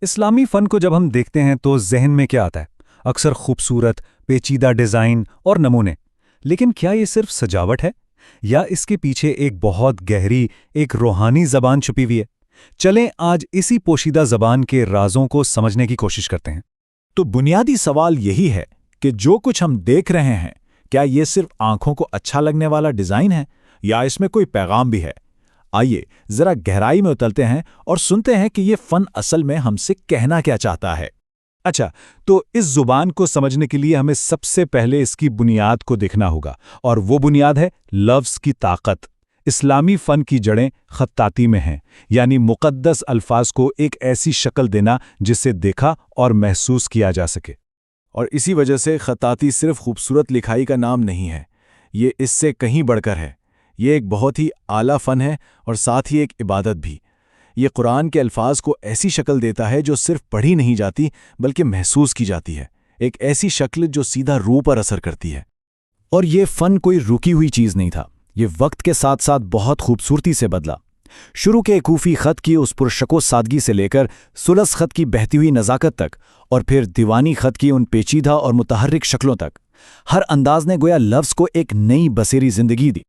اسلامی فن کو جب ہم دیکھتے ہیں تو ذہن میں کیا آتا ہے؟ اکثر خوبصورت، پیچیدہ ڈیزائن اور نمونے۔ لیکن کیا یہ صرف سجاوٹ ہے؟ یا اس کے پیچھے ایک بہت گہری، ایک روحانی زبان چھپی ہوئی ہے؟ چلیں آج اسی پوشیدہ زبان کے رازوں کو سمجھنے کی کوشش کرتے ہیں۔ تو بنیادی سوال یہی ہے کہ جو کچھ ہم دیکھ رہے ہیں، کیا یہ صرف آنکھوں کو اچھا لگنے والا ڈیزائن ہے یا اس میں کوئی پیغام بھی ہے؟ آئیے ذرا گہرائی میں اترتے ہیں اور سنتے ہیں کہ یہ فن اصل میں ہم سے کہنا کیا چاہتا ہے۔ اچھا، تو اس زبان کو سمجھنے کے لیے ہمیں سب سے پہلے اس کی بنیاد کو دیکھنا ہوگا، اور وہ بنیاد ہے لفظ کی طاقت۔ اسلامی فن کی جڑیں خطاطی میں ہیں، یعنی مقدس الفاظ کو ایک ایسی شکل دینا جسے دیکھا اور محسوس کیا جا سکے۔ اور اسی وجہ سے خطاطی صرف خوبصورت لکھائی کا نام نہیں ہے، یہ اس سے کہیں بڑھ کر ہے۔ یہ ایک بہت ہی اعلیٰ فن ہے اور ساتھ ہی ایک عبادت بھی۔ یہ قرآن کے الفاظ کو ایسی شکل دیتا ہے جو صرف پڑھی نہیں جاتی بلکہ محسوس کی جاتی ہے، ایک ایسی شکل جو سیدھا روح پر اثر کرتی ہے۔ اور یہ فن کوئی رکی ہوئی چیز نہیں تھا، یہ وقت کے ساتھ ساتھ بہت خوبصورتی سے بدلا۔ شروع کے کوفی خط کی اس پرشک و سادگی سے لے کر ثلث خط کی بہتی ہوئی نزاکت تک، اور پھر دیوانی خط کی ان پیچیدہ اور متحرک شکلوں تک، ہر انداز نے گویا لفظ کو ایک نئی بصیری زندگی دی۔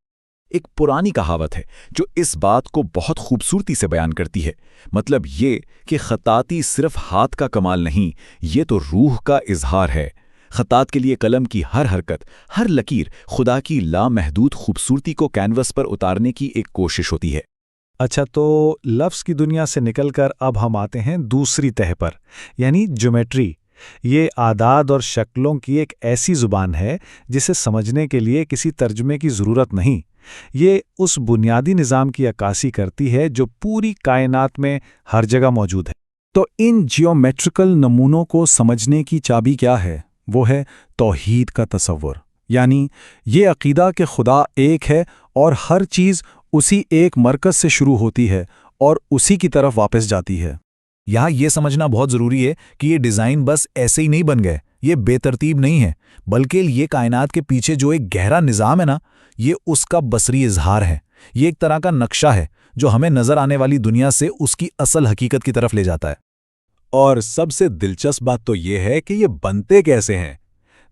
ایک پرانی کہاوت ہے جو اس بات کو بہت خوبصورتی سے بیان کرتی ہے، مطلب یہ کہ خطاطی صرف ہاتھ کا کمال نہیں، یہ تو روح کا اظہار ہے۔ خطاط کے لیے قلم کی ہر حرکت، ہر لکیر خدا کی لامحدود خوبصورتی کو کینوس پر اتارنے کی ایک کوشش ہوتی ہے۔ اچھا، تو لفظ کی دنیا سے نکل کر اب ہم آتے ہیں دوسری تہہ پر، یعنی جیومیٹری۔ یہ اعداد اور شکلوں کی ایک ایسی زبان ہے جسے سمجھنے کے لیے کسی ترجمے کی ضرورت نہیں۔ یہ اس بنیادی نظام کی عکاسی کرتی ہے جو پوری کائنات میں ہر جگہ موجود ہے۔ تو ان جیومیٹریکل نمونوں کو سمجھنے کی چابی کیا ہے؟ وہ ہے توحید کا تصور، یعنی یہ عقیدہ کہ خدا ایک ہے اور ہر چیز اسی ایک مرکز سے شروع ہوتی ہے اور اسی کی طرف واپس جاتی ہے۔ یہاں یہ سمجھنا بہت ضروری ہے کہ یہ ڈیزائن بس ایسے ہی نہیں بن گئے، یہ بے ترتیب نہیں ہے، بلکہ یہ کائنات کے پیچھے جو ایک گہرا نظام ہے نا، یہ اس کا بصری اظہار ہے۔ یہ ایک طرح کا نقشہ ہے جو ہمیں نظر آنے والی دنیا سے اس کی اصل حقیقت کی طرف لے جاتا ہے۔ اور سب سے دلچسپ بات تو یہ ہے کہ یہ بنتے کیسے ہیں۔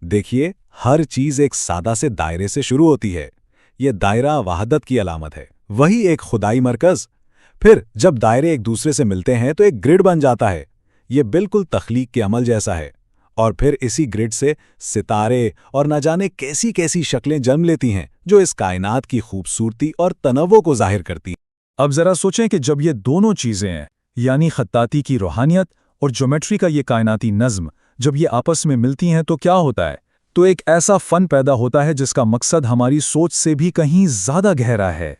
دیکھیے، ہر چیز ایک سادہ سے دائرے سے شروع ہوتی ہے۔ یہ دائرہ وحدت کی علامت ہے، وہی ایک خدائی مرکز۔ پھر جب دائرے ایک دوسرے سے ملتے ہیں تو ایک گرڈ بن جاتا ہے۔ یہ بالکل تخلیق کے عمل جیسا ہے۔ اور پھر اسی گرڈ سے ستارے اور نہ جانے کیسی کیسی شکلیں جنم لیتی ہیں جو اس کائنات کی خوبصورتی اور تنوع کو ظاہر کرتی ہیں۔ اب ذرا سوچیں کہ جب یہ دونوں چیزیں ہیں، یعنی خطاطی کی روحانیت اور جیومیٹری کا یہ کائناتی نظم، جب یہ آپس میں ملتی ہیں تو کیا ہوتا ہے؟ تو ایک ایسا فن پیدا ہوتا ہے جس کا مقصد ہماری سوچ سے بھی کہیں زیادہ گہرا ہے۔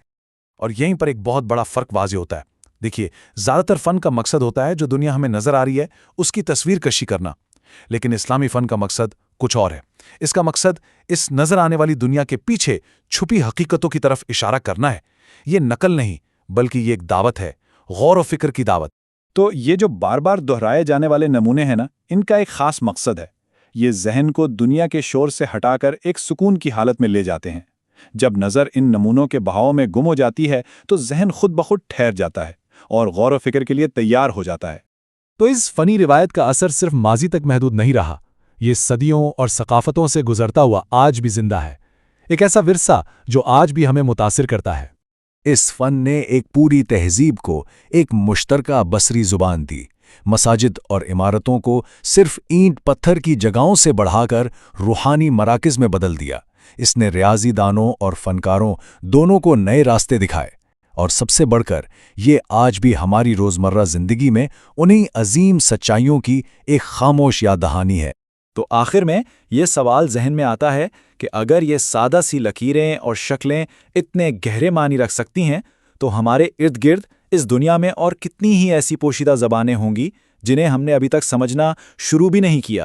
اور یہیں پر ایک بہت بڑا فرق واضح ہوتا ہے۔ دیکھیے، زیادہ تر فن کا مقصد ہوتا ہے جو دنیا ہمیں نظر آ رہی ہے اس کی تصویر کشی کرنا، لیکن اسلامی فن کا مقصد کچھ اور ہے۔ اس کا مقصد اس نظر آنے والی دنیا کے پیچھے چھپی حقیقتوں کی طرف اشارہ کرنا ہے۔ یہ نقل نہیں بلکہ یہ ایک دعوت ہے، غور و فکر کی دعوت۔ تو یہ جو بار بار دہرائے جانے والے نمونے ہیں نا، ان کا ایک خاص مقصد ہے۔ یہ ذہن کو دنیا کے شور سے ہٹا کر ایک سکون کی حالت میں لے جاتے ہیں۔ جب نظر ان نمونوں کے بہاؤ میں گم ہو جاتی ہے تو ذہن خود بخود ٹھہر جاتا ہے اور غور و فکر کے لیے تیار ہو جاتا ہے۔ تو اس فنی روایت کا اثر صرف ماضی تک محدود نہیں رہا، یہ صدیوں اور ثقافتوں سے گزرتا ہوا آج بھی زندہ ہے، ایک ایسا ورثہ جو آج بھی ہمیں متاثر کرتا ہے۔ اس فن نے ایک پوری تہذیب کو ایک مشترکہ بصری زبان دی، مساجد اور عمارتوں کو صرف اینٹ پتھر کی جگہوں سے بڑھا کر روحانی مراکز میں بدل دیا۔ اس نے ریاضی دانوں اور فنکاروں دونوں کو نئے راستے دکھائے، اور سب سے بڑھ کر یہ آج بھی ہماری روزمرہ زندگی میں انہی عظیم سچائیوں کی ایک خاموش یاد دہانی ہے۔ تو آخر میں یہ سوال ذہن میں آتا ہے کہ اگر یہ سادہ سی لکیریں اور شکلیں اتنے گہرے معنی رکھ سکتی ہیں تو ہمارے ارد گرد اس دنیا میں اور کتنی ہی ایسی پوشیدہ زبانیں ہوں گی جنہیں ہم نے ابھی تک سمجھنا شروع بھی نہیں کیا۔